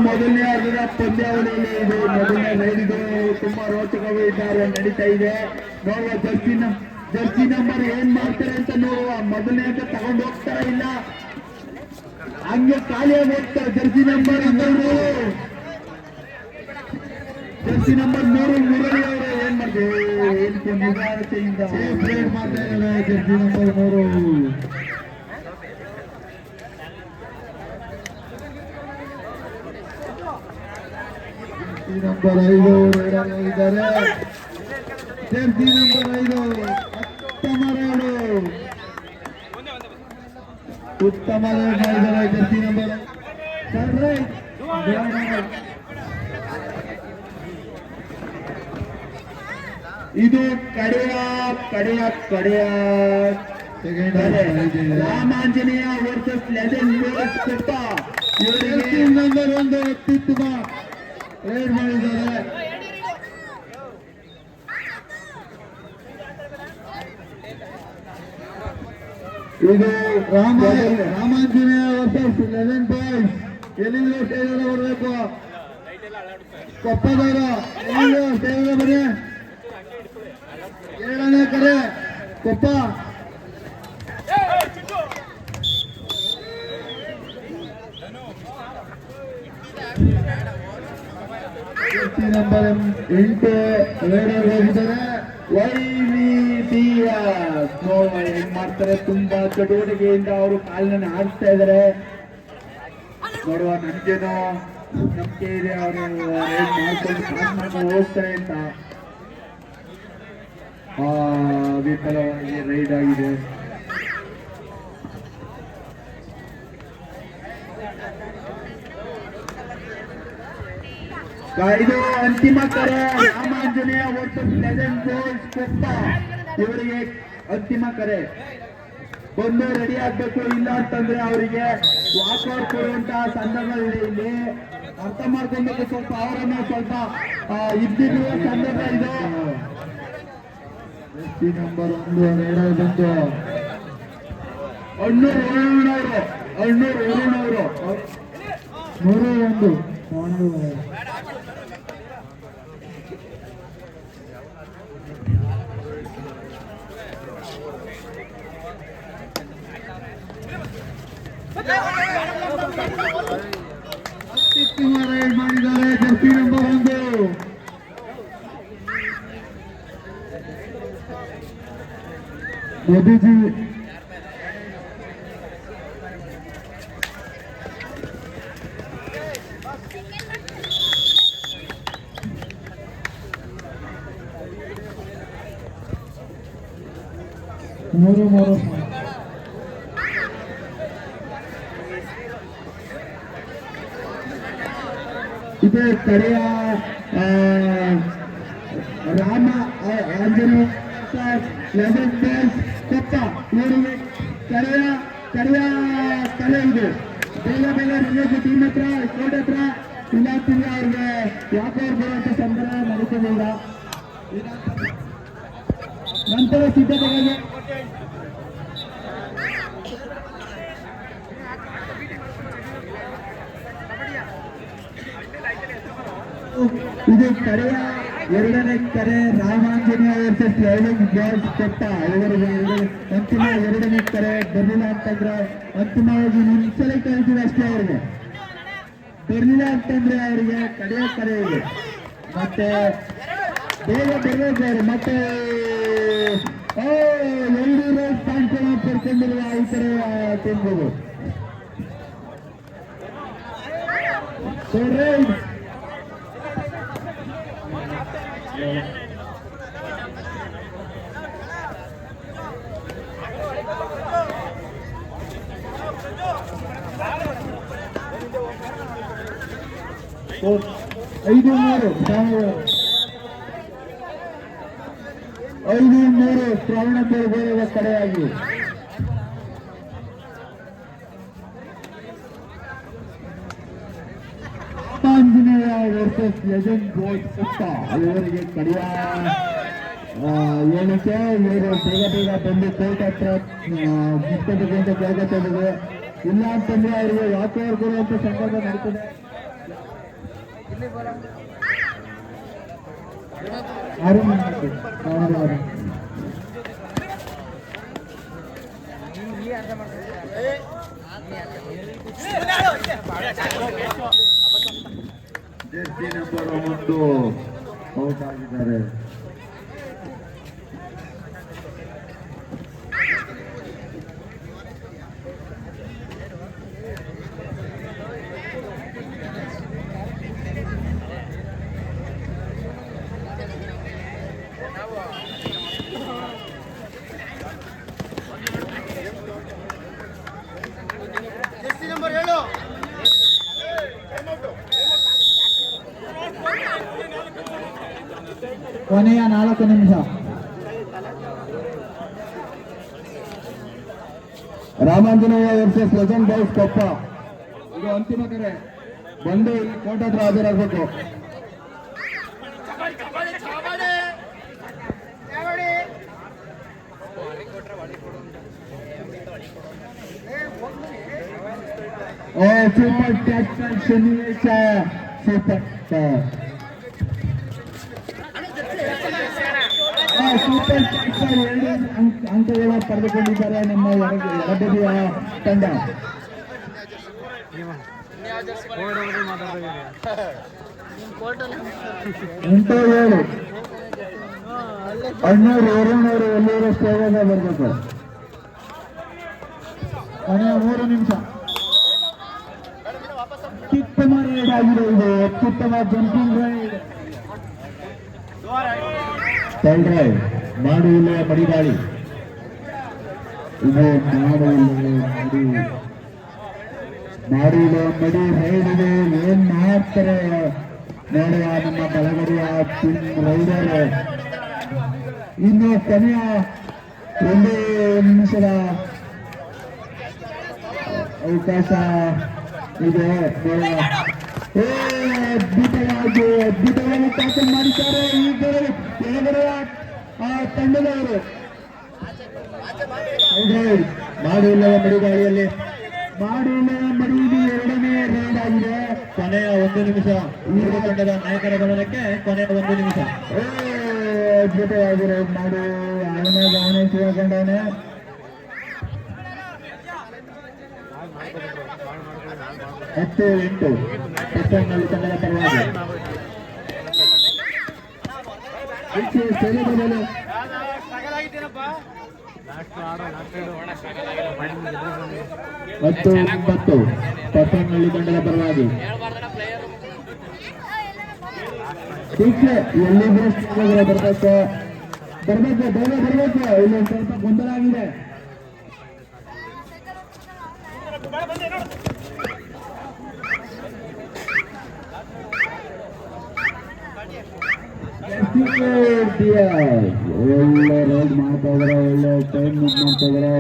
ಮೊದಲನೇ ಅರ್ಧದ ಪಂದ್ಯಾವಳಿಯಲ್ಲಿ ಇದು ಮೊದಲನೇ ರೈಡಿದು ತುಂಬಾ ರೋಚಕವಾಗಿ ನಡೀತಾ ಇದೆ. ನೋಡುವ ಜರ್ಸಿ ನಂಬರ್ ಏನ್ ಮಾಡ್ತಾರೆ ಅಂತ ನೋಡುವ. ಮೊದಲನೇ ಅಂತ ತಗೊಂಡು ಹೋಗ್ತಾರ ಇಲ್ಲ ಹಂಗೆ ಖಾಲಿಯಾಗಿ ಹೋಗ್ತಾರೆ. Jersey number 3 Jersey number 3 Murali ಅವರು ಏನ್ ಮಾಡ್ತಾರೆ ನಿಧಾನತೆಯಿಂದ ಮಾಡ್ತಾ ಇದ್ದಾರೆ. ಜರ್ಸಿ ನಂಬರ್ 3 ನಂಬರ್ 5 ಇದ್ದಾರೆ. ಜರ್ಸಿ ನಂಬರ್ 5 ಉತ್ತಮ ಮಾಡಿದ್ದಾರೆ. ಜರ್ಸಿ ನಂಬರ್ ಇದು ಕಡೆಯ ರಾಮಾಂಜನೇಯ ವರ್ಸಸ್ ಲೆಜೆಂಡ್ ಕೊಟ್ಟ ಇವರಿಗೆ ನಂಬರ್ 1 ಅತ್ಯುತ್ತಮ ರೈಡ್ ಮಾಡಿದ್ದಾರೆ. ಇದು ರಾಮಾಂಜನೇಯ ವರ್ಸಸ್ ಲೆಜೆಂಡ್ ಬಾಯ್ಸ್. ಎಲ್ಲಿಂದ ಸ್ಟೇಜ್ ಬರಬೇಕು ಕೊಪ್ಪದವರು. ಸ್ಟೇಜ್ ಬನ್ನಿ. ಎರಡನೇ ಕರೆ ಕೊಪ್ಪ. ನಂಬರ್ 8 ರೈಡರ್ ಹೋಗಿದ್ದಾರೆ. ಏನ್ ಮಾಡ್ತಾರೆ, ತುಂಬಾ ಚಟುವಟಿಕೆಯಿಂದ ಅವರು ಕಾಲಿನ ಆಡಿಸ್ತಾ ಇದ್ದಾರೆ. ನೋಡುವ, ನನ್ಗೇನೋ ನಂಬಿಕೆ ಇದೆ ಅವರು ರೈಡ್ ಮಾಡ್ಕೊಂಡು ಹೋಗ್ತಾರೆ ಅಂತ. ವಿಫಲವಾಗಿ ರೈಡ್ ಆಗಿದೆ. ಇದು ಅಂತಿಮ ಕರೆ. Ramanjaneya versus legend boys Koppa ಇವರಿಗೆ ಅಂತಿಮ ಕರೆ. ಬಂದು ರೆಡಿ ಆಗ್ಬೇಕು. ಇಲ್ಲ ಅಂತಂದ್ರೆ ಅವರಿಗೆ ವಾಕೌಟ್ ಕೊಡುವಂತಹ ಸಂದರ್ಭ ಇಲ್ಲಿ ಅರ್ಥ ಮಾಡ್ಕೊಬೇಕು. ಸ್ವಲ್ಪ ಅವರನ್ನ ಸ್ವಲ್ಪ ಇದ್ದಿರುವ ಸಂದರ್ಭ ಇದು. ನಂಬರ್ 1 ರೈಡರ್ ಬಂದು ಅಣ್ಣೂರು ವರುಣ್ ಅವರು 101 ಅತ್ಯುತ್ತಮ ರೈಡ್ ಮಾಡಿದ್ದಾರೆ. Jersey number 1 Modiji. ಮೂರು ಇದು ಕಡೆಯ ರಾಮ ಆಂಜನೇಯ ಲೆಜೆಂಡ್ ಬಾಯ್ಸ್ ಕೊಪ್ಪ ಇವರಿಗೆ ಕರೆಯ ಕಲೆ ಇದೆ. ಬೇಗ ರಿಲೇಜ್ ಟೀಮ್ ಹತ್ರ ಕೋರ್ಟ್ ಹತ್ರ ಇಲ್ಲ ಅವ್ರಿಗೆ ಯಾಕೆ ಬರುವಂತ ಸಂದರ್ಭ ನಡೀತದಿಲ್ಲ. ನಂತರ ಸಿದ್ಧತೆಗಾಗಿ ಇದು ಕರೆಯ ಎರಡನೇ ಕರೆ. ರಾಮಾಂಜನೇಯ ವರ್ಸಸ್ ಲೆಜೆಂಡ್ ಬಾಯ್ಸ್ ಕೊಟ್ಟ ಇವರಿಗೆ ಅಂತಿಮ ಎರಡನೇ ಕರೆ. ಬರ್ಲಿಲ್ಲ ಅಂತಂದ್ರೆ ಅಂತಿಮವಾಗಿ ನಿಲ್ಸಲ ಕರಿತೀವಿ ಅಷ್ಟೇ. ಅವ್ರಿಗೆ ಬರ್ಲಿಲ್ಲ ಅಂತಂದ್ರೆ ಅವರಿಗೆ ಕಡೆಯ ಕರೆ ಇದೆ. ಮತ್ತೆ ಬೇಗ ಬರ್ಬೇಕು ಅವರು. ಮತ್ತೆ ಎಲ್ಲರೂ ಸಾಂತ್ವನ ಪಡ್ಕೊಂಡಿರುವ ಈ ತರ ತಿನ್ಬೋದು. ಐದು ಮೂರು ಶ್ರವಣ ಬೆಳಗೊಳದ ಕಡೆಯಾಗಿ Anjaneya versus legend boys Koppa ಇವರಿಗೆ ಕಡೆಯ ಏನಕ್ಕೆ ಇವರು ಬೇಗ ಬಂದು ಕೋರ್ಟ್ ಹತ್ರ ಮುಗಿಸ್ಕೋಬೇಕು ಅಂತ ಕೇಳ್ಕೊತಿದ್ದೀವಿ. ಇಲ್ಲ ಅಂತಂದ್ರೆ ಅವರಿಗೆ ವಾಕರ್ ಕೊಡುವಂತ ಸಂದರ್ಭ ನಡೀತದೆ. ಜೆರ್ಸಿ ನಂಬರ್ 1 ಔಟ್ ಆಗಿದ್ದಾರೆ. ಕೊನೆಯ 4 ನಿಮಿಷ. Ramanjaneya versus legend boys Koppa. ಇದು ಅಂತಿಮ ಕರೆ. ಬಂದು ಇಲ್ಲಿ ಕೋರ್ಟ್ ಹತ್ರ ಹಾಜರಾಗಬೇಕು. ಸೂಪರ್ ಟ್ಯಾಕ್ಟರ್ ಸನ್ನಿವೇಶ. ಸೂಪರ್ ಸೂಪರ್ ಟ್ಯಾಕ್ಟರ್ 2 ಅಂಕಗಳ ಪಡೆದುಕೊಂಡಿದ್ದಾರೆ ನಮ್ಮ ಎಡಬದಿಯ ತಂಡ. 8-7 ಅಣ್ಣೂರು ವರುಣವರು ಎಲ್ಲರೂ ಸ್ಟೇಜ್ ಬರಬೇಕು. ಕೊನೆಯ 3 ನಿಮಿಷ. ಅತ್ಯುತ್ತಮ ರೈಡ್ ಆಗಿದೆ ಇದು. ಅತ್ಯುತ್ತಮ ಜಂಪಿಂಗ್ ರೈಡ್. ಥರ್ಡ್ ರೈಡ್ ಮಾಡುವಿಲ್ಲ ಮಡಿದಾಳಿ. ಇದು ಮಾಡುವಿಲ್ಲ ಮಡಿ ರೈಡ್ ಇದೆ. ಏನ್ ಮಾಡ್ತಾರೆ ನೋಡುವ ನಮ್ಮ ಬಲಗಡೆಯ ಟೀಮ್ ರೈಡರ್. ಇನ್ನು ಕೊನೆಯ 2 ನಿಮಿಷದ ಅವಕಾಶ ಇದೆ. ಅದ್ಭುತವಾಗಿ ಟ್ಯಾಕಲ್ ಮಾಡಿದ್ದಾರೆ ಎಡಗಡೆಯ ತಂಡದವರು. ಮಾಡುವಿಲ್ಲದ ಮಡಿಗಾಳಿಯಲ್ಲಿ ಮಾಡುವಿಲ್ಲದ ಮಡಿ 2ನೇ ರೈಡ್ ಆಗಿದೆ. ಕೊನೆಯ 1 ನಿಮಿಷ. ಈ ತಂಡದ ನಾಯಕರ ಗಮನಕ್ಕೆ ಕೊನೆಯ 1 ನಿಮಿಷ. ಅದ್ಭುತವಾಗಿ ರೈಡ್ ಮಾಡಿ ಅವನೇ ತಿಳ್ಕೊಂಡವನೆ. 10-8 ಪಟ್ಟಣದಲ್ಲಿ ತಂಡದ ಪರವಾಗಿ. ಸೆಲೆಬಲು 10-9 ಪಟ್ಟಣದಲ್ಲಿ ತಂಡದ ಪರವಾಗಿ. ಎಲ್ಲಿದ್ರು ಬರಬೇಕು ಇಲ್ಲೊಂದು ಸ್ವಲ್ಪ ಗೊಂದಲ ಆಗಿದೆ. ಒಳ್ಳೆ ರೈಡ್ ಮಾಡ್ತಾ ಇದಾರೆ. ಒಳ್ಳೆ ಟೈಮ್ ಮಾಡ್ತಾ ಇದಾರೆ.